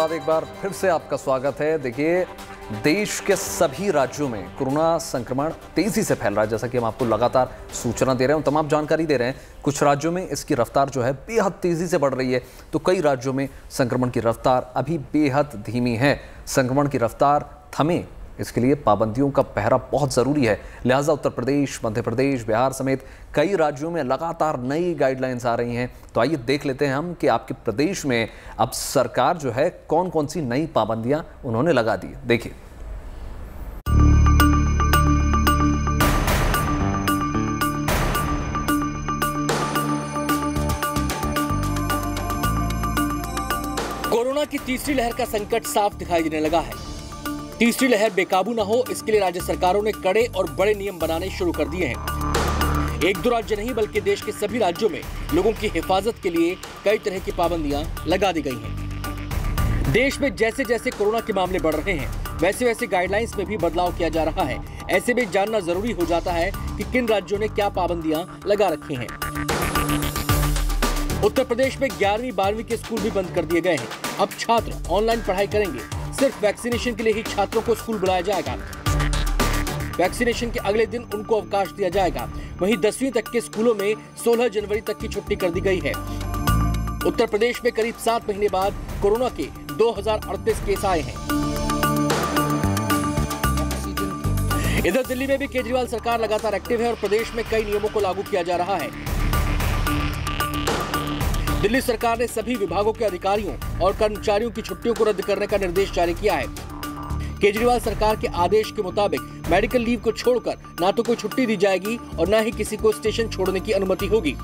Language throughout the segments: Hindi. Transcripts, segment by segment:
बाद एक बार फिर से आपका स्वागत है। देखिए, देश के सभी राज्यों में कोरोना संक्रमण तेजी से फैल रहा है, जैसा कि हम आपको लगातार सूचना दे रहे हैं, तमाम जानकारी दे रहे हैं। कुछ राज्यों में इसकी रफ्तार जो है बेहद तेजी से बढ़ रही है, तो कई राज्यों में संक्रमण की रफ्तार अभी बेहद धीमी है। संक्रमण की रफ्तार थमे, इसके लिए पाबंदियों का पहरा बहुत ज़रूरी है। लिहाजा उत्तर प्रदेश, मध्य प्रदेश, बिहार समेत कई राज्यों में लगातार नई गाइडलाइंस आ रही हैं। तो आइए देख लेते हैं हम कि आपके प्रदेश में अब सरकार जो है कौन कौन सी नई पाबंदियां उन्होंने लगा दी। देखिए, कोरोना की तीसरी लहर का संकट साफ दिखाई देने लगा है। तीसरी लहर बेकाबू न हो, इसके लिए राज्य सरकारों ने कड़े और बड़े नियम बनाने शुरू कर दिए हैं। एक दो राज्य नहीं बल्कि देश के सभी राज्यों में लोगों की हिफाजत के लिए कई तरह की पाबंदियां लगा दी गई हैं। देश में जैसे जैसे कोरोना के मामले बढ़ रहे हैं, वैसे वैसे गाइडलाइंस में भी बदलाव किया जा रहा है। ऐसे में जानना जरूरी हो जाता है कि किन राज्यों ने क्या पाबंदियां लगा रखी हैं। उत्तर प्रदेश में 11वीं 12वीं के स्कूल भी बंद कर दिए गए हैं। अब छात्र ऑनलाइन पढ़ाई करेंगे। सिर्फ वैक्सीनेशन के लिए ही छात्रों को स्कूल बुलाया जाएगा। वैक्सीनेशन के अगले दिन उनको अवकाश दिया जाएगा। वहीं 10वीं तक के स्कूलों में 16 जनवरी तक की छुट्टी कर दी गई है। उत्तर प्रदेश में करीब 7 महीने बाद कोरोना के 2038 केस आए हैं। इधर दिल्ली में भी केजरीवाल सरकार लगातार एक्टिव है और प्रदेश में कई नियमों को लागू किया जा रहा है। दिल्ली सरकार ने सभी विभागों के अधिकारियों और कर्मचारियों की छुट्टियों को रद्द करने का निर्देश जारी किया है। केजरीवाल सरकार के आदेश के मुताबिक मेडिकल लीव को छोड़कर ना तो कोई छुट्टी दी जाएगी और ना ही किसी को स्टेशन छोड़ने की अनुमति होगी।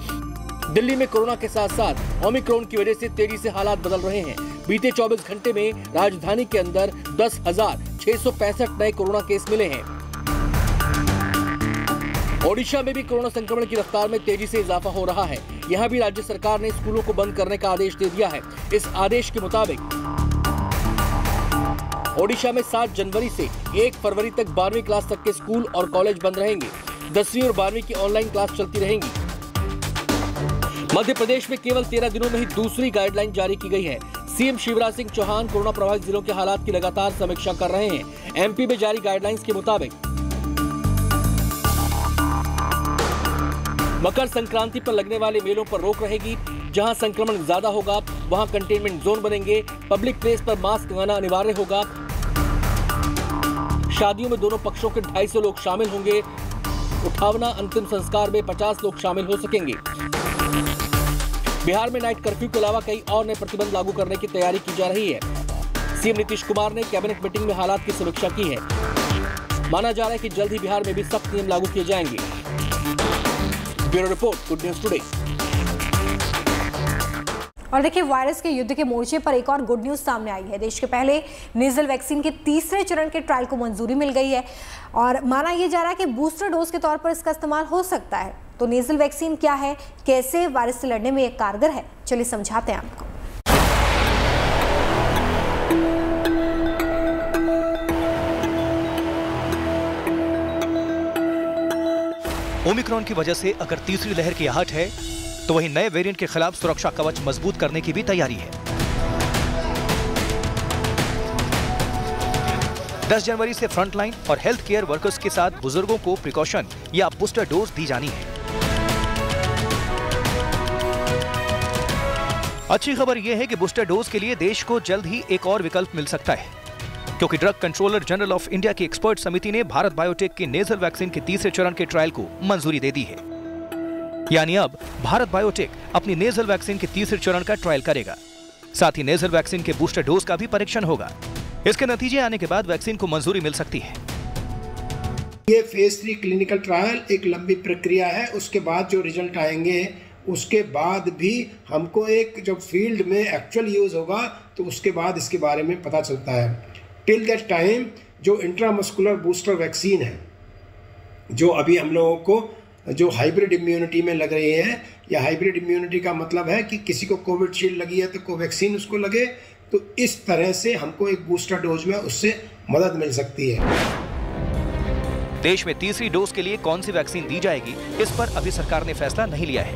दिल्ली में कोरोना के साथ साथ ओमिक्रॉन की वजह से तेजी से हालात बदल रहे हैं। बीते 24 घंटे में राजधानी के अंदर 10,665 नए कोरोना केस मिले हैं। ओडिशा में भी कोरोना संक्रमण की रफ्तार में तेजी से इजाफा हो रहा है। यहाँ भी राज्य सरकार ने स्कूलों को बंद करने का आदेश दे दिया है। इस आदेश के मुताबिक ओडिशा में 7 जनवरी से 1 फरवरी तक 12वीं क्लास तक के स्कूल और कॉलेज बंद रहेंगे। 10वीं और 12वीं की ऑनलाइन क्लास चलती रहेंगी। मध्य प्रदेश में केवल 13 दिनों में ही दूसरी गाइडलाइन जारी की गई है। सीएम शिवराज सिंह चौहान कोरोना प्रभावित जिलों के हालात की लगातार समीक्षा कर रहे हैं। एमपी में जारी गाइडलाइंस के मुताबिक मकर संक्रांति पर लगने वाले मेलों पर रोक रहेगी। जहां संक्रमण ज्यादा होगा वहां कंटेनमेंट जोन बनेंगे। पब्लिक प्लेस पर मास्क लगाना अनिवार्य होगा। शादियों में दोनों पक्षों के 250 लोग शामिल होंगे। उठावना अंतिम संस्कार में 50 लोग शामिल हो सकेंगे। बिहार में नाइट कर्फ्यू के अलावा कई और नए प्रतिबंध लागू करने की तैयारी की जा रही है। सीएम नीतीश कुमार ने कैबिनेट मीटिंग में हालात की समीक्षा की है। माना जा रहा है कि जल्द ही बिहार में भी सख्त नियम लागू किए जाएंगे। Bureau report, good news today. और देखिए, वायरस के युद्ध के मोर्चे पर एक और गुड न्यूज सामने आई है। देश के पहले नेजल वैक्सीन के तीसरे चरण के ट्रायल को मंजूरी मिल गई है और माना यह जा रहा है कि बूस्टर डोज के तौर पर इसका इस्तेमाल हो सकता है। तो नेजल वैक्सीन क्या है, कैसे वायरस से लड़ने में यह कारगर है, चलिए समझाते हैं आपको। ओमिक्रॉन की वजह से अगर तीसरी लहर की आहट है तो वहीं नए वेरिएंट के खिलाफ सुरक्षा कवच मजबूत करने की भी तैयारी है। 10 जनवरी से फ्रंटलाइन और हेल्थ केयर वर्कर्स के साथ बुजुर्गों को प्रिकॉशन या बूस्टर डोज दी जानी है। अच्छी खबर यह है कि बूस्टर डोज के लिए देश को जल्द ही एक और विकल्प मिल सकता है, क्योंकि drug controller general of India की एक्सपर्ट समिति ने भारत बायोटेक की नेजल वैक्सीन के तीसरे चरण के ट्रायल को मंजूरी दे दी है। यानी अब भारत बायोटेक अपनी नेजल वैक्सीन के तीसरे चरण का ट्रायल करेगा। साथ ही नेजल वैक्सीन के बूस्टर डोज का भी परीक्षण होगा। इसके नतीजे आने के बाद वैक्सीन को मंजूरी मिल सकती है। ये फेज 3 क्लिनिकल ट्रायल एक लंबी प्रक्रिया है। उसके बाद जो रिजल्ट आएंगे उसके बाद भी हमको एक जब फील्ड में एक्चुअल यूज होगा तो उसके बाद इसके बारे में पता चलता है। टिल दैट टाइम जो इंट्रामस्कुलर बूस्टर वैक्सीन है, जो अभी हम लोगों को जो हाइब्रिड इम्यूनिटी में लग रही है, या हाइब्रिड इम्यूनिटी का मतलब है कि किसी को कोविशील्ड लगी है तो कोवैक्सीन उसको लगे, तो इस तरह से हमको एक बूस्टर डोज में उससे मदद मिल सकती है। देश में तीसरी डोज के लिए कौन सी वैक्सीन दी जाएगी, इस पर अभी सरकार ने फैसला नहीं लिया है।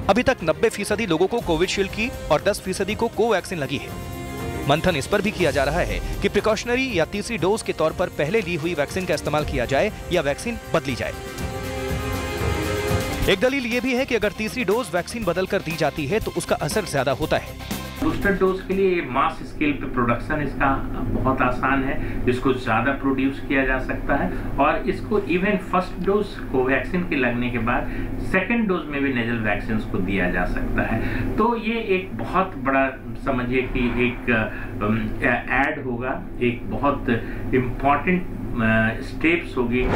अभी तक 90% लोगों को कोविशील्ड की और 10% को कोवैक्सीन लगी है। मंथन इस पर भी किया जा रहा है कि प्रिकॉशनरी या तीसरी डोज के तौर पर पहले ली हुई वैक्सीन का इस्तेमाल किया जाए या वैक्सीन बदली जाए। एक दलील ये भी है कि अगर तीसरी डोज वैक्सीन बदलकर दी जाती है तो उसका असर ज्यादा होता है। बूस्टर डोज के लिए मास स्केल पे प्रोडक्शन इसका बहुत आसान है, इसको ज़्यादा प्रोड्यूस किया जा सकता है और इसको इवन फर्स्ट डोज कोवैक्सीन के लगने के बाद सेकंड डोज में भी नेजल वैक्सीन को दिया जा सकता है। तो ये एक बहुत बड़ा समझिए कि एक ऐड होगा, एक बहुत इम्पॉर्टेंट स्टेप्स होगी।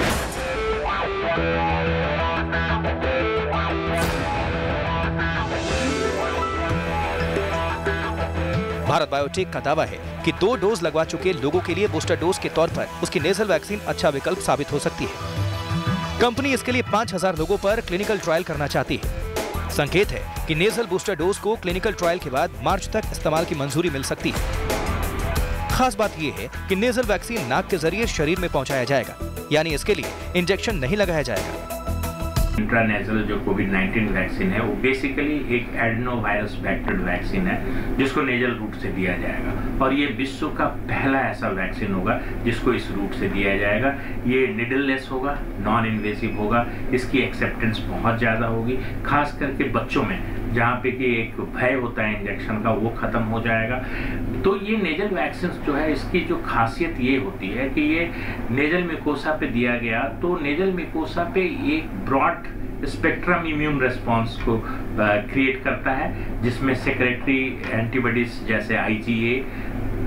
भारत बायोटेक का दावा है कि 2 डोज लगवा चुके लोगों के लिए बूस्टर डोज के तौर पर उसकी नेजल वैक्सीन अच्छा विकल्प साबित हो सकती है। कंपनी इसके लिए 5000 लोगों पर क्लिनिकल ट्रायल करना चाहती है। संकेत है कि नेजल बूस्टर डोज को क्लिनिकल ट्रायल के बाद मार्च तक इस्तेमाल की मंजूरी मिल सकती है। खास बात यह है कि नेजल वैक्सीन नाक के जरिए शरीर में पहुंचाया जाएगा, यानी इसके लिए इंजेक्शन नहीं लगाया जाएगा। इंट्रानेजल जो कोविड-19 वैक्सीन है वो बेसिकली एक एडेनो वायरस वेक्टर वैक्सीन है जिसको नेजल रूट से दिया जाएगा और ये विश्व का पहला ऐसा वैक्सीन होगा जिसको इस रूट से दिया जाएगा। ये निडललेस होगा, नॉन इन्वेसिव होगा, इसकी एक्सेप्टेंस बहुत ज़्यादा होगी, खास करके बच्चों में जहाँ पे कि एक भय होता है इंजेक्शन का वो खत्म हो जाएगा। तो ये नेजल वैक्सीन जो है इसकी जो खासियत ये होती है कि ये नेजल म्यूकोसा पे दिया गया तो नेजल म्यूकोसा पे एक ब्रॉड स्पेक्ट्रम इम्यून रिस्पॉन्स को क्रिएट करता है जिसमें सेक्रेटरी एंटीबॉडीज जैसे IgA,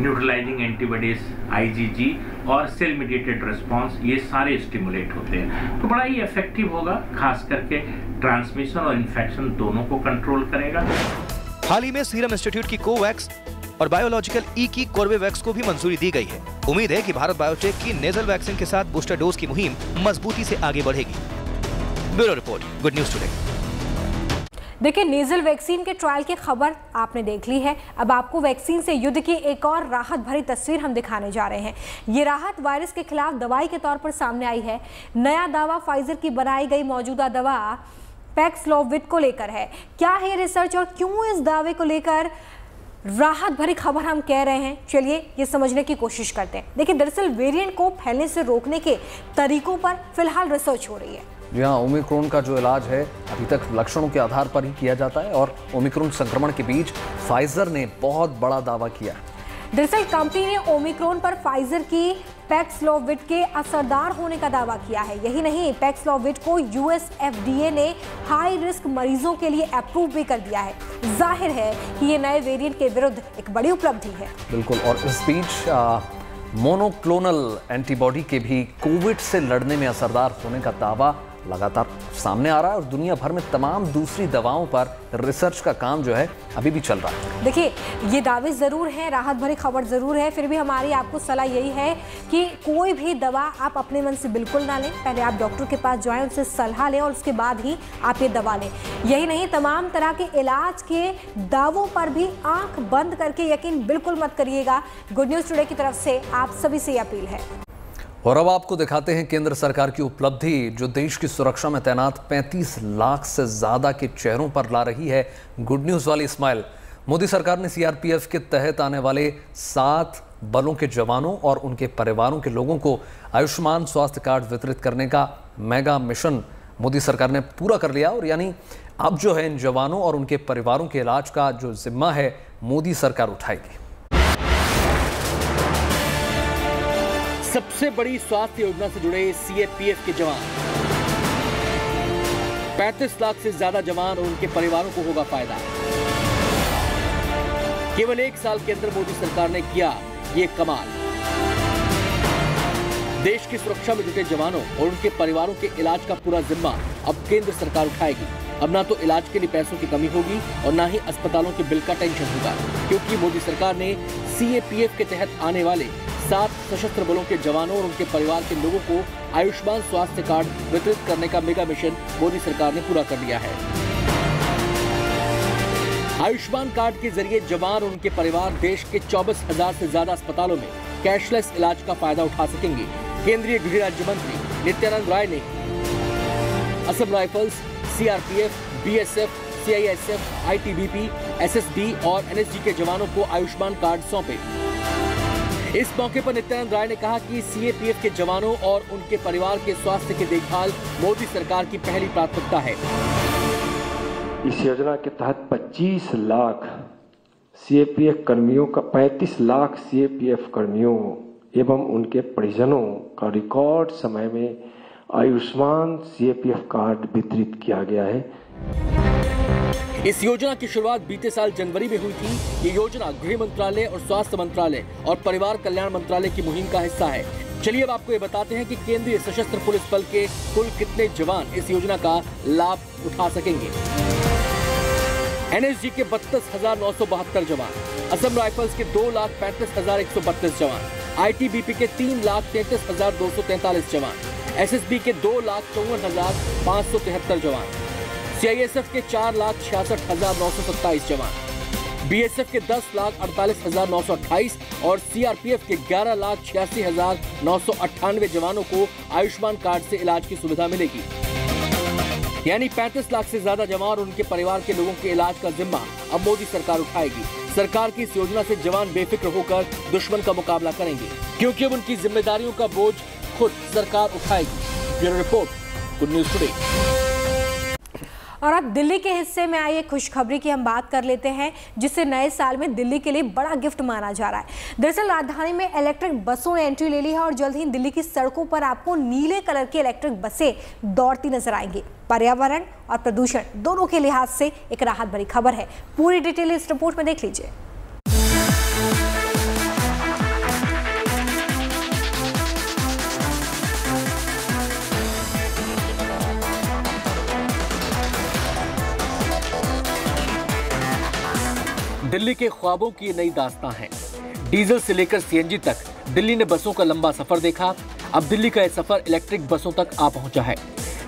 न्यूट्रलाइजिंग एंटीबॉडीज IgG और सेल मीडिएटेड रिस्पॉन्स ये सारे स्टिमुलेट होते हैं। तो बड़ा ही इफेक्टिव होगा, खास करके ट्रांसमिशन और इन्फेक्शन दोनों को कंट्रोल करेगा। हाल ही में सीरम इंस्टीट्यूट की कोवैक्स और बायोलॉजिकल ई की कोर्बेवैक्स को भी मंजूरी दी गई है। उम्मीद है कि भारत बायोटेक की नेजल वैक्सीन के साथ बूस्टर डोज की मुहिम मजबूती से आगे बढ़ेगी। Bureau report, good news today. देखिए, नेजल वैक्सीन के ट्रायल की खबर आपने देख ली है। अब आपको वैक्सीन से युद्ध की एक और राहत भरी तस्वीर हम दिखाने जा रहे हैं। ये राहत वायरस के खिलाफ दवाई के तौर पर सामने आई है। नया दावा फाइजर की बनाई गई मौजूदा दवा पैक्सलोविड को लेकर है। क्या है रिसर्च और क्यों इस दावे को लेकर राहत भरी खबर हम कह रहे हैं, चलिए ये समझने की कोशिश करते हैं। देखिए, दरअसल वेरिएंट को फैलने से रोकने के तरीकों पर फिलहाल रिसर्च हो रही है। जी हाँ, ओमिक्रॉन का जो इलाज है अभी तक लक्षणों के आधार पर ही किया जाता है और ओमिक्रॉन संक्रमण के बीच फाइजर ने बहुत बड़ा दावा किया है। दरअसल कंपनी ने ओमिक्रॉन पर फाइजर की पैक्सलोविड के असरदार होने का दावा किया है। यही नहीं, पैक्सलोविड को US FDA ने हाई रिस्क मरीजों के लिए अप्रूव भी कर दिया है। जाहिर है कि ये नए वेरिएंट के विरुद्ध एक बड़ी उपलब्धि है। बिल्कुल, और इस बीच मोनोक्लोनल एंटीबॉडी के भी कोविड से लड़ने में असरदार होने का दावा लगातार सामने आ रहा है और दुनिया भर में तमाम दूसरी दवाओं पर रिसर्च का काम जो है अभी भी चल रहा है। देखिए, ये दावे ज़रूर हैं, राहत भरी खबर ज़रूर है, फिर भी हमारी आपको सलाह यही है कि कोई भी दवा आप अपने मन से बिल्कुल ना लें। पहले आप डॉक्टर के पास जाएं, उनसे सलाह लें और उसके बाद ही आप ये दवा लें। यही नहीं, तमाम तरह के इलाज के दावों पर भी आंख बंद करके यकीन बिल्कुल मत करिएगा। गुड न्यूज़ टुडे की तरफ से आप सभी से अपील है। और अब आपको दिखाते हैं केंद्र सरकार की उपलब्धि जो देश की सुरक्षा में तैनात 35 लाख से ज्यादा के चेहरों पर ला रही है गुड न्यूज वाली स्माइल। मोदी सरकार ने CRPF के तहत आने वाले 7 बलों के जवानों और उनके परिवारों के लोगों को आयुष्मान स्वास्थ्य कार्ड वितरित करने का मेगा मिशन मोदी सरकार ने पूरा कर लिया और यानी अब जो है इन जवानों और उनके परिवारों के इलाज का जो जिम्मा है मोदी सरकार उठाएगी। सबसे बड़ी स्वास्थ्य योजना से जुड़े CRPF के जवान, 35 लाख से ज्यादा जवान और उनके परिवारों को होगा फायदा। केवल 1 साल के अंदर मोदी सरकार ने किया ये कमाल। देश की सुरक्षा में जुटे जवानों और उनके परिवारों के इलाज का पूरा जिम्मा अब केंद्र सरकार उठाएगी। अब ना तो इलाज के लिए पैसों की कमी होगी और ना ही अस्पतालों के बिल का टेंशन होगा, क्योंकि मोदी सरकार ने CRPF के तहत आने वाले 7 सशस्त्र बलों के जवानों और उनके परिवार के लोगों को आयुष्मान स्वास्थ्य कार्ड वितरित करने का मेगा मिशन मोदी सरकार ने पूरा कर लिया है। आयुष्मान कार्ड के जरिए जवान और उनके परिवार देश के 24,000 से ज्यादा अस्पतालों में कैशलेस इलाज का फायदा उठा सकेंगे। केंद्रीय गृह राज्य मंत्री नित्यानंद राय ने Assam rifles, CRPF, BSF, CISF, ITBP, SSB और NSG के जवानों को आयुष्मान कार्ड सौंपे। इस मौके पर नित्यानंद राय ने कहा कि CAPF के जवानों और उनके परिवार के स्वास्थ्य की देखभाल मोदी सरकार की पहली प्राथमिकता है। इस योजना के तहत 25 लाख CAPF कर्मियों का 35 लाख CAPF कर्मियों एवं उनके परिजनों का रिकॉर्ड समय में आयुष्मान CAPF कार्ड वितरित किया गया है। इस योजना की शुरुआत बीते साल जनवरी में हुई थी। ये योजना गृह मंत्रालय और स्वास्थ्य मंत्रालय और परिवार कल्याण मंत्रालय की मुहिम का हिस्सा है। चलिए अब आपको ये बताते हैं कि केंद्रीय सशस्त्र पुलिस बल के कुल कितने जवान इस योजना का लाभ उठा सकेंगे। NSG के 32,972 जवान, असम राइफल्स के 2,35,132 जवान, ITBP के 3,33,243 जवान, SSB के 2,54,573 जवान, CISF के 4,66,927 जवान, BSF के 10,48,928 और CRPF के 11,86,998 जवानों को आयुष्मान कार्ड से इलाज की सुविधा मिलेगी। यानी 35 लाख से ज्यादा जवान और उनके परिवार के लोगों के इलाज का जिम्मा अब मोदी सरकार उठाएगी। सरकार की इस योजना से जवान बेफिक्र होकर दुश्मन का मुकाबला करेंगे, क्योंकि अब उनकी जिम्मेदारियों का बोझ खुद सरकार उठाएगी। Bureau report, good news today. और अब दिल्ली के हिस्से में आई एक खुशखबरी की हम बात कर लेते हैं, जिससे नए साल में दिल्ली के लिए बड़ा गिफ्ट माना जा रहा है। दरअसल राजधानी में इलेक्ट्रिक बसों ने एंट्री ले ली है और जल्द ही दिल्ली की सड़कों पर आपको नीले कलर की इलेक्ट्रिक बसें दौड़ती नजर आएंगी। पर्यावरण और प्रदूषण दोनों के लिहाज से एक राहत भरी खबर है। पूरी डिटेल इस रिपोर्ट में देख लीजिए। दिल्ली के ख्वाबों की नई दास्तां है। डीजल से लेकर CNG तक दिल्ली ने बसों का लंबा सफर देखा। अब दिल्ली का यह सफर इलेक्ट्रिक बसों तक आ पहुंचा है।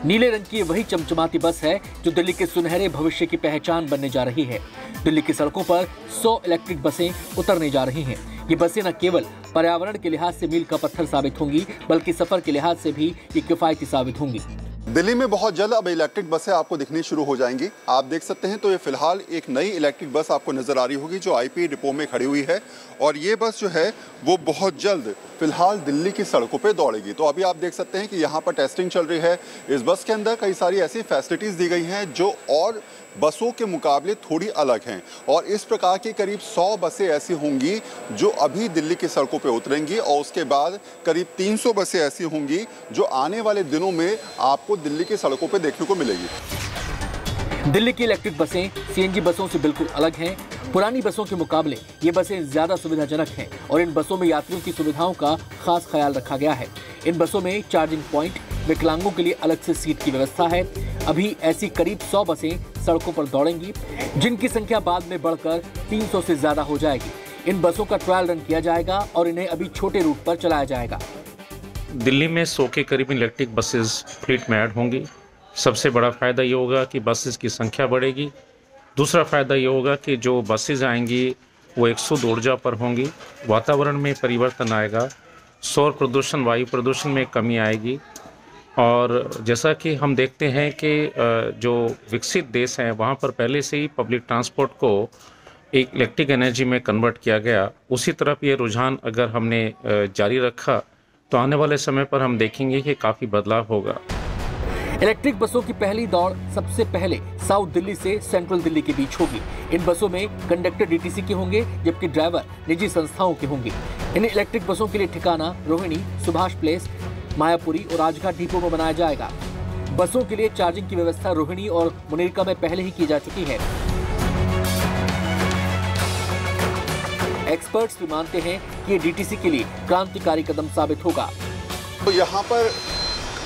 नीले रंग की वही चमचमाती बस है जो दिल्ली के सुनहरे भविष्य की पहचान बनने जा रही है। दिल्ली की सड़कों पर 100 इलेक्ट्रिक बसें उतरने जा रही हैं। ये बसें न केवल पर्यावरण के लिहाज से मील का पत्थर साबित होंगी, बल्कि सफर के लिहाज से भी ये किफायती साबित होंगी। दिल्ली में बहुत जल्द अब इलेक्ट्रिक बसें आपको दिखनी शुरू हो जाएंगी। आप देख सकते हैं तो ये फिलहाल एक नई इलेक्ट्रिक बस आपको नजर आ रही होगी जो IP डिपो में खड़ी हुई है, और ये बस जो है वो बहुत जल्द फिलहाल दिल्ली की सड़कों पे दौड़ेगी। तो अभी आप देख सकते हैं कि यहाँ पर टेस्टिंग चल रही है। इस बस के अंदर कई सारी ऐसी फैसिलिटीज दी गई हैं जो और बसों के मुकाबले थोड़ी अलग हैं, और इस प्रकार की करीब 100 बसें ऐसी होंगी जो अभी दिल्ली की सड़कों पे उतरेंगी, और उसके बाद करीब 300 बसें ऐसी होंगी जो आने वाले दिनों में आपको दिल्ली की सड़कों पे देखने को मिलेगी। दिल्ली की इलेक्ट्रिक बसें CNG बसों से बिल्कुल अलग हैं। पुरानी बसों के मुकाबले ये बसें ज्यादा सुविधाजनक हैं और इन बसों में यात्रियों की सुविधाओं का खास ख्याल रखा गया है। इन बसों में चार्जिंग पॉइंट, विकलांगों के लिए अलग से सीट की व्यवस्था है। अभी ऐसी करीब 100 बसें सड़कों पर दौड़ेंगी, जिनकी संख्या बाद में बढ़कर 300 से ज्यादा हो जाएगी। इन बसों का ट्रायल रन किया जाएगा और इन्हें अभी छोटे रूट पर चलाया जाएगा। दिल्ली में 100 के करीब इलेक्ट्रिक बसेस फ्लीट में ऐड होंगी। सबसे बड़ा फ़ायदा ये होगा कि बसेस की संख्या बढ़ेगी। दूसरा फ़ायदा ये होगा कि जो बसेस आएंगी वो 100 ऊर्जा पर होंगी। वातावरण में परिवर्तन आएगा, सौर प्रदूषण, वायु प्रदूषण में कमी आएगी। और जैसा कि हम देखते हैं कि जो विकसित देश हैं वहाँ पर पहले से ही पब्लिक ट्रांसपोर्ट को एक इलेक्ट्रिक एनर्जी में कन्वर्ट किया गया, उसी तरफ ये रुझान अगर हमने जारी रखा तो आने वाले समय पर हम देखेंगे कि काफ़ी बदलाव होगा। इलेक्ट्रिक बसों की पहली दौड़ सबसे पहले साउथ दिल्ली से सेंट्रल दिल्ली के बीच होगी। इन बसों में कंडक्टर DTC के होंगे, जबकि ड्राइवर निजी संस्थाओं के होंगे। इन इलेक्ट्रिक बसों के लिए ठिकाना रोहिणी, सुभाष प्लेस, मायापुरी और राजघाट डिपो में बनाया जाएगा। बसों के लिए चार्जिंग की व्यवस्था रोहिणी और मुनीरका में पहले ही की जा चुकी है। एक्सपर्ट्स भी मानते हैं कि ये DTC के लिए क्रांतिकारी कदम साबित होगा। तो यहाँ पर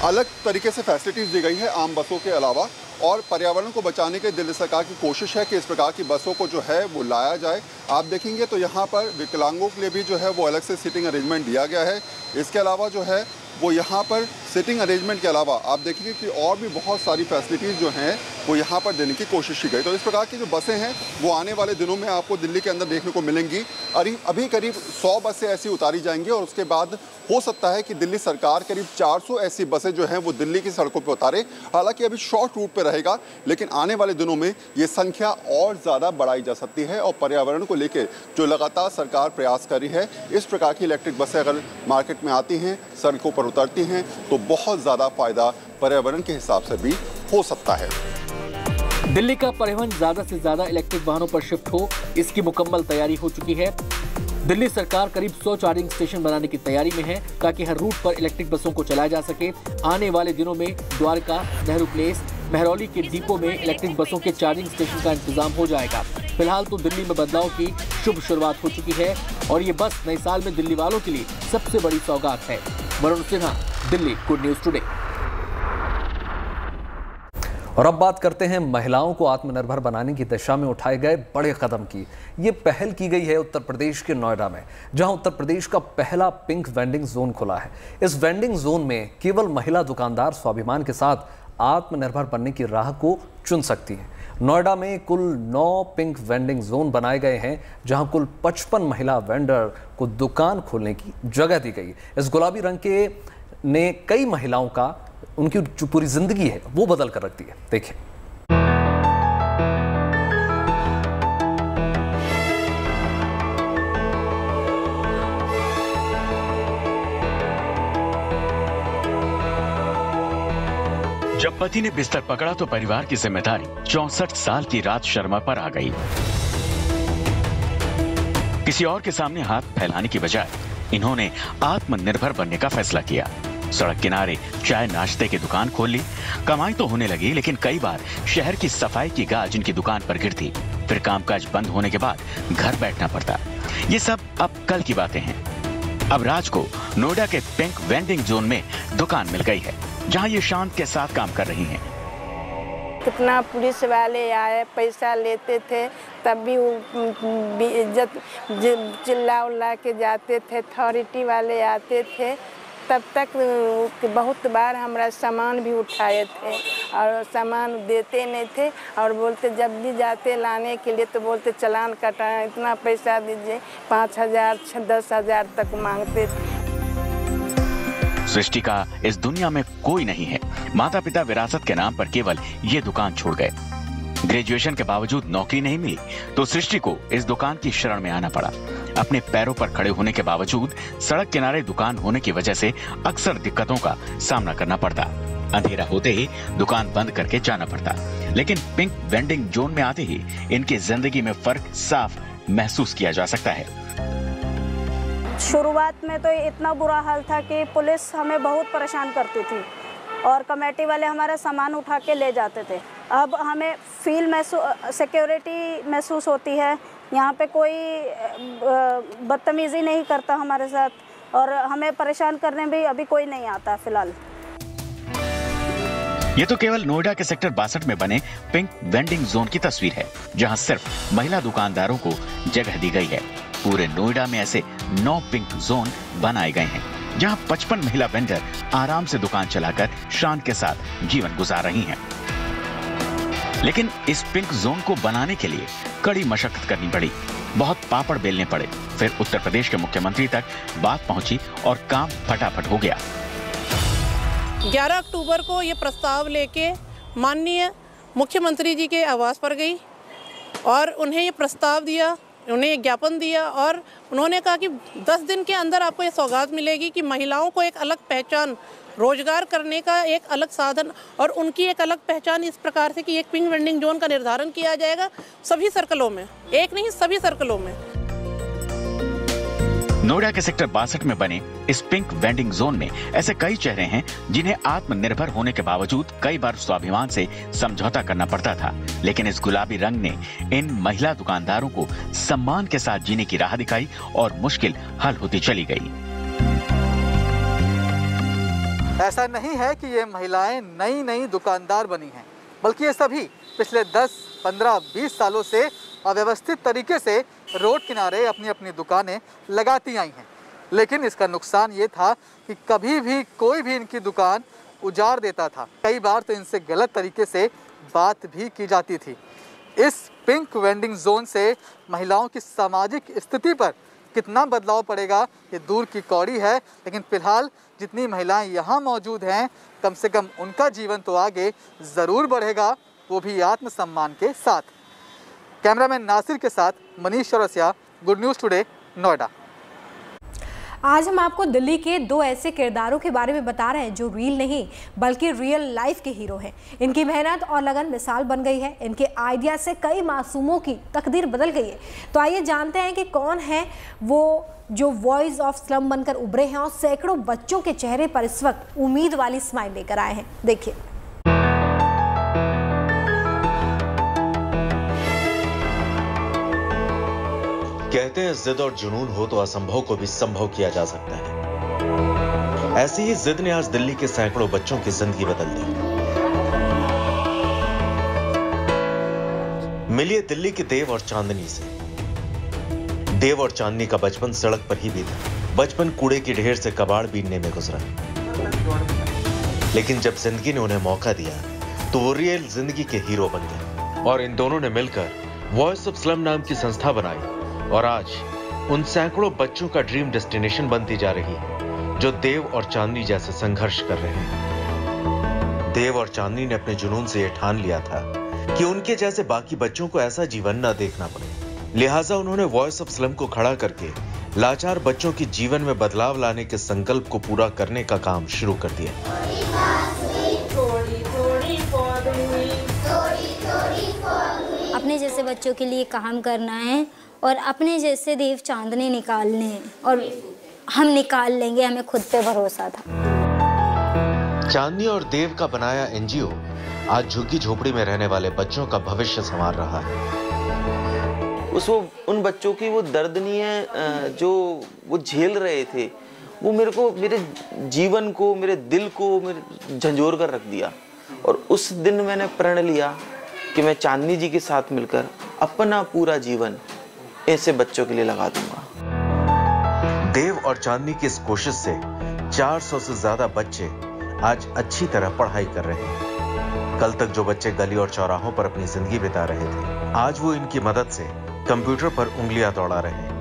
अलग तरीके से फैसिलिटीज दी गई है आम बसों के अलावा, और पर्यावरण को बचाने के दिल्ली सरकार की कोशिश है कि इस प्रकार की बसों को जो है वो लाया जाए। आप देखेंगे तो यहाँ पर विकलांगों के लिए भी जो है वो अलग से सीटिंग अरेंजमेंट दिया गया है। इसके अलावा जो है वो यहाँ पर सिटिंग अरेंजमेंट के अलावा आप देखेंगे कि और भी बहुत सारी फैसिलिटीज़ जो हैं वो यहाँ पर देने की कोशिश की गई। तो इस प्रकार की जो बसें हैं वो आने वाले दिनों में आपको दिल्ली के अंदर देखने को मिलेंगी। अभी करीब 100 बसें ऐसी उतारी जाएंगी और उसके बाद हो सकता है कि दिल्ली सरकार करीब 400 ऐसी बसें जो हैं वो दिल्ली की सड़कों पर उतारे। हालांकि अभी शॉर्ट रूट पर रहेगा, लेकिन आने वाले दिनों में ये संख्या और ज़्यादा बढ़ाई जा सकती है। और पर्यावरण को लेकर जो लगातार सरकार प्रयास कर रही है, इस प्रकार की इलेक्ट्रिक बसें अगर मार्केट में आती हैं, सड़कों पर उतरती हैं, तो बहुत ज़्यादा फायदा पर्यावरण के हिसाब से भी हो सकता है। दिल्ली का परिवहन ज्यादा से ज्यादा इलेक्ट्रिक वाहनों पर शिफ्ट हो, इसकी मुकम्मल तैयारी हो चुकी है। दिल्ली सरकार करीब 100 चार्जिंग स्टेशन बनाने की तैयारी में है ताकि हर रूट पर इलेक्ट्रिक बसों को चलाया जा सके। आने वाले दिनों में द्वारका, नेहरू प्लेस, महरौली के डिपो में इलेक्ट्रिक बसों के चार्जिंग स्टेशन का इंतजाम हो जाएगा। फिलहाल तो दिल्ली में बदलाव की शुभ शुरुआत हो चुकी है और ये बस नए साल में दिल्ली वालों के लिए सबसे बड़ी सौगात है। Varun Sinha, Delhi, good news today. और अब बात करते हैं महिलाओं को आत्मनिर्भर बनाने की दिशा में उठाए गए बड़े कदम की। ये पहल की गई है उत्तर प्रदेश के नोएडा में, जहां उत्तर प्रदेश का पहला पिंक वेंडिंग जोन खुला है। इस वेंडिंग जोन में केवल महिला दुकानदार स्वाभिमान के साथ आत्मनिर्भर बनने की राह को चुन सकती हैं। नोएडा में कुल 9 पिंक वेंडिंग जोन बनाए गए हैं, जहां कुल 55 महिला वेंडर को दुकान खोलने की जगह दी गई। इस गुलाबी रंग के ने कई महिलाओं का उनकी जो पूरी जिंदगी है वो बदल कर रख दी है। देखिए, जब पति ने बिस्तर पकड़ा तो परिवार की जिम्मेदारी 64 साल की राज शर्मा पर आ गई। किसी और के सामने हाथ फैलाने की बजाय इन्होंने आत्मनिर्भर बनने का फैसला किया। सड़क किनारे चाय नाश्ते की दुकान खोल ली। कमाई तो होने लगी, लेकिन कई बार शहर की सफाई की गाज इनकी दुकान पर गिरती। फिर कामकाज बंद होने के बाद घर बैठना पड़ता। ये सब अब कल की बातें हैं। अब राज को नोएडा के पिंक वेंडिंग जोन में दुकान मिल गई है, जहां ये शांत के साथ काम कर रही हैं। कितना पुलिस वाले आए, पैसा लेते थे, तब भी इज्जत चिल्ला उल्ला के जाते थे। अथॉरिटी वाले आते थे, तब तक बहुत बार हमारा सामान भी उठाए थे और सामान देते नहीं थे। और बोलते जब भी जाते लाने के लिए तो बोलते चालान कटाएं, इतना पैसा दीजिए, 5,000 10,000 तक मांगते थे। सृष्टि का इस दुनिया में कोई नहीं है। माता पिता विरासत के नाम पर केवल ये दुकान छोड़ गए। ग्रेजुएशन के बावजूद नौकरी नहीं मिली तो सृष्टि को इस दुकान की शरण में आना पड़ा। अपने पैरों पर खड़े होने के बावजूद सड़क किनारे दुकान होने की वजह से अक्सर दिक्कतों का सामना करना पड़ता। अंधेरा होते ही दुकान बंद करके जाना पड़ता। लेकिन पिंक वेंडिंग जोन में आते ही इनकी जिंदगी में फर्क साफ महसूस किया जा सकता है। शुरुआत में तो इतना बुरा हाल था कि पुलिस हमें बहुत परेशान करती थी और कमेटी वाले हमारा सामान उठा के ले जाते थे। अब हमें सिक्योरिटी महसूस होती है। यहाँ पे कोई बदतमीजी नहीं करता हमारे साथ और हमें परेशान करने भी अभी कोई नहीं आता फिलहाल। ये तो केवल नोएडा के सेक्टर 62 में बने पिंक वेंडिंग जोन की तस्वीर है, जहां सिर्फ महिला दुकानदारों को जगह दी गई है। पूरे नोएडा में ऐसे 9 पिंक जोन बनाए गए हैं, जहां 55 महिला वेंडर आराम से दुकान चलाकर शान के साथ जीवन गुजार रही हैं। लेकिन इस पिंक जोन को बनाने के लिए कड़ी मशक्कत करनी पड़ी, बहुत पापड़ बेलने पड़े। फिर उत्तर प्रदेश के मुख्यमंत्री तक बात पहुंची और काम फटाफट हो गया। 11 अक्टूबर को ये प्रस्ताव लेके माननीय मुख्यमंत्री जी के आवास पर गई और उन्हें ये प्रस्ताव दिया, उन्हें एक ज्ञापन दिया और उन्होंने कहा कि 10 दिन के अंदर आपको ये सौगात मिलेगी कि महिलाओं को एक अलग पहचान, रोजगार करने का एक अलग साधन और उनकी एक अलग पहचान इस प्रकार से कि एक पिंक वेंडिंग जोन का निर्धारण किया जाएगा सभी सर्कलों में, एक नहीं सभी सर्कलों में। नोएडा के सेक्टर 62 में बने इस पिंक वेंडिंग जोन में ऐसे कई चेहरे हैं जिन्हें आत्मनिर्भर होने के बावजूद कई बार स्वाभिमान से समझौता करना पड़ता था। लेकिन इस गुलाबी रंग ने इन महिला दुकानदारों को सम्मान के साथ जीने की राह दिखाई और मुश्किल हल होती चली गई। ऐसा नहीं है कि ये महिलाएं नई दुकानदार बनी हैं, बल्कि ये सभी पिछले 10, 15, 20 सालों से अव्यवस्थित तरीके से रोड किनारे अपनी अपनी दुकानें लगाती आई हैं। लेकिन इसका नुकसान ये था कि कभी भी कोई भी इनकी दुकान उजाड़ देता था। कई बार तो इनसे गलत तरीके से बात भी की जाती थी। इस पिंक वेंडिंग जोन से महिलाओं की सामाजिक स्थिति पर कितना बदलाव पड़ेगा ये दूर की कौड़ी है, लेकिन फिलहाल जितनी महिलाएं यहाँ मौजूद हैं कम से कम उनका जीवन तो आगे ज़रूर बढ़ेगा, वो भी आत्मसम्मान के साथ। कैमरामैन नासिर के साथ Manish Chaurasia, good news today, Noida. आज हम आपको दिल्ली के दो ऐसे किरदारों के बारे में बता रहे हैं जो रील नहीं बल्कि रियल लाइफ के हीरो हैं। इनकी मेहनत और लगन मिसाल बन गई है। इनके आइडिया से कई मासूमों की तकदीर बदल गई है। तो आइए जानते हैं कि कौन है वो जो वॉइस ऑफ स्लम बनकर उभरे हैं और सैकड़ों बच्चों के चेहरे पर इस वक्त उम्मीद वाली स्माइल लेकर आए हैं। देखिए। कहते हैं जिद और जुनून हो तो असंभव को भी संभव किया जा सकता है। ऐसी ही जिद ने आज दिल्ली के सैकड़ों बच्चों की जिंदगी बदल दी। मिलिए दिल्ली के देव और चांदनी से। देव और चांदनी का बचपन सड़क पर ही बीता। बचपन कूड़े की ढेर से कबाड़ बीनने में गुजरा, लेकिन जब जिंदगी ने उन्हें मौका दिया तो वो रियल जिंदगी के हीरो बन गए। और इन दोनों ने मिलकर वॉइस ऑफ स्लम नाम की संस्था बनाई और आज उन सैकड़ों बच्चों का ड्रीम डेस्टिनेशन बनती जा रही है जो देव और चांदनी जैसे संघर्ष कर रहे हैं। देव और चांदनी ने अपने जुनून से यह ठान लिया था कि उनके जैसे बाकी बच्चों को ऐसा जीवन न देखना पड़े, लिहाजा उन्होंने वॉइस ऑफ स्लम को खड़ा करके लाचार बच्चों के जीवन में बदलाव लाने के संकल्प को पूरा करने का काम शुरू कर दिया। अपने जैसे बच्चों के लिए काम करना है और अपने जैसे देव चांदनी निकालने हैं और हम निकाल लेंगे, हमें खुद पे भरोसा था। चांदनी और देव का बनाया एनजीओ आज झुग्गी झोपड़ी में रहने वाले बच्चों का भविष्य संवार रहा है। उन बच्चों की वो दर्दनीय जो वो झेल रहे थे वो मेरे को, मेरे जीवन को, मेरे दिल को मेरे झंझोर कर रख दिया। और उस दिन मैंने प्रण लिया कि मैं चांदनी जी के साथ मिलकर अपना पूरा जीवन ऐसे बच्चों के लिए लगा दूंगा। देव और चांदनी की इस कोशिश से 400 से ज्यादा बच्चे आज अच्छी तरह पढ़ाई कर रहे हैं। कल तक जो बच्चे गली और चौराहों पर अपनी जिंदगी बिता रहे थे, आज वो इनकी मदद से कंप्यूटर पर उंगलियां दौड़ा रहे हैं।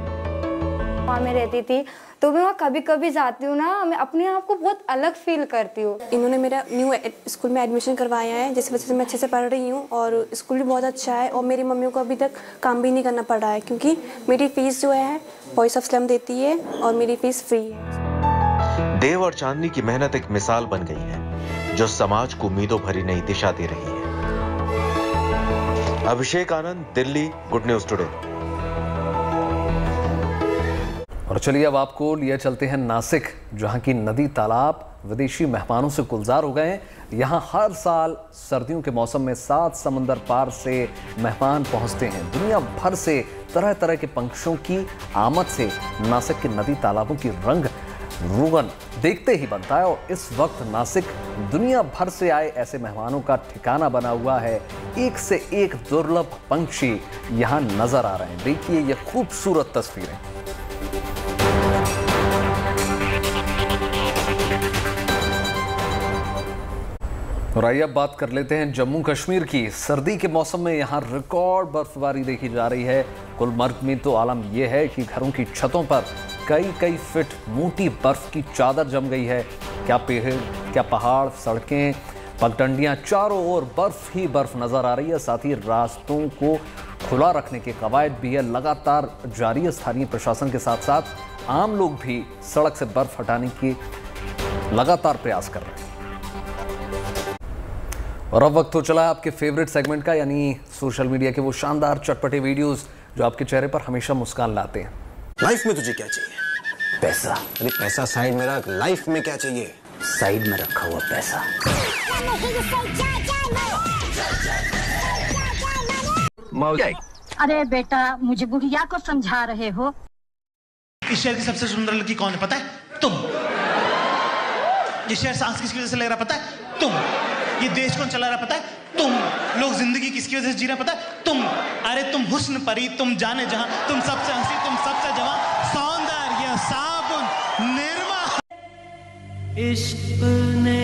वहाँ में रहती थी तो मैं वहाँ कभी कभी जाती हूँ ना, मैं अपने आप को बहुत अलग फील करती हूँ। इन्होंने मेरा न्यू स्कूल में एडमिशन करवाया है, जिस वजह से मैं अच्छे से पढ़ रही हूँ और स्कूल भी बहुत अच्छा है और मेरी मम्मी को अभी तक काम भी नहीं करना पड़ रहा है क्योंकि मेरी फीस जो है वॉइस ऑफ स्लम देती है और मेरी फीस फ्री है। देव और चांदनी की मेहनत एक मिसाल बन गई है जो समाज को उम्मीदों भरी नई दिशा दे रही है। Abhishek Anand, Delhi, good news today. और चलिए अब आपको लिए चलते हैं नासिक, जहां की नदी तालाब विदेशी मेहमानों से गुलजार हो गए हैं। यहाँ हर साल सर्दियों के मौसम में 7 समंदर पार से मेहमान पहुंचते हैं। दुनिया भर से तरह तरह के पंक्षियों की आमद से नासिक के नदी तालाबों की रंग रोगन देखते ही बनता है। और इस वक्त नासिक दुनिया भर से आए ऐसे मेहमानों का ठिकाना बना हुआ है। एक से एक दुर्लभ पंक्षी यहाँ नजर आ रहे हैं। देखिए ये खूबसूरत तस्वीरें। और आइए अब बात कर लेते हैं जम्मू कश्मीर की। सर्दी के मौसम में यहाँ रिकॉर्ड बर्फबारी देखी जा रही है। गुलमर्ग में तो आलम यह है कि घरों की छतों पर कई फीट मोटी बर्फ की चादर जम गई है। क्या पेड़, क्या पहाड़, सड़कें, पगडंडियां, चारों ओर बर्फ ही बर्फ नजर आ रही है। साथ ही रास्तों को खुला रखने के कवायद भी है लगातार जारी है। स्थानीय प्रशासन के साथ साथ आम लोग भी सड़क से बर्फ हटाने की लगातार प्रयास कर रहे हैं। और अब वक्त हो चला है आपके फेवरेट सेगमेंट का, यानी सोशल मीडिया के वो शानदार चटपटे वीडियोस जो आपके चेहरे पर हमेशा मुस्कान लाते हैं। लाइफ में तुझे क्या चाहिए? पैसा। अरे पैसा साइड में रख, लाइफ में क्या चाहिए? साइड में रखा हुआ पैसा। अरे बेटा, मुझे बुढ़िया को समझा रहे हो? इस शहर की सबसे सुंदर लड़की कौन है पता है? तुम। ये शहर सांस किसकी वजह से लग रहा पता है? तुम। ये देश कौन चला रहा पता है? तुम। लोग जिंदगी किसकी वजह से जी रहा पता है? तुम। अरे तुम हुस्न परी, तुम जाने जहां, तुम सबसे हंसी, तुम सबसे जवां, सौंदर्य साबुन निर्मा इश्क ने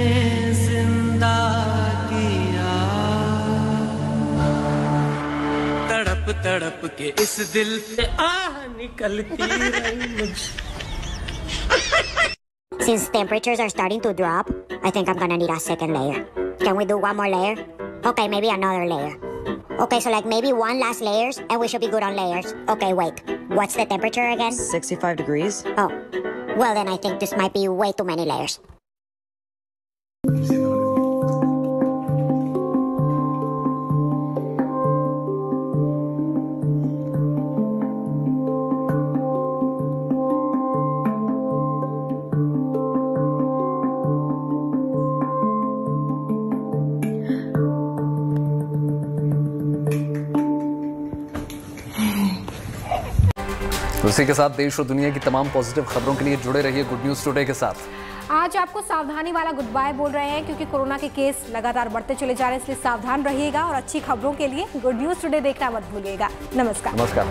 जिंदा किया, तड़प तड़प के इस दिल से आह निकलती रही मुझे। Since temperatures are starting to drop, I think I'm gonna need a second layer. Can we do one more layer? Okay, maybe another layer. Okay, so like maybe one last layers and we should be good on layers. Okay, wait. What's the temperature again? 65 degrees. Oh, well then I think this might be way too many layers. इसी के साथ देश और दुनिया की तमाम पॉजिटिव खबरों के लिए जुड़े रहिए गुड न्यूज टुडे के साथ। आज आपको सावधानी वाला गुड बाय बोल रहे हैं क्योंकि कोरोना के केस लगातार बढ़ते चले जा रहे हैं, इसलिए सावधान रहिएगा और अच्छी खबरों के लिए गुड न्यूज टुडे देखना मत भूलिएगा। नमस्कार। नमस्कार।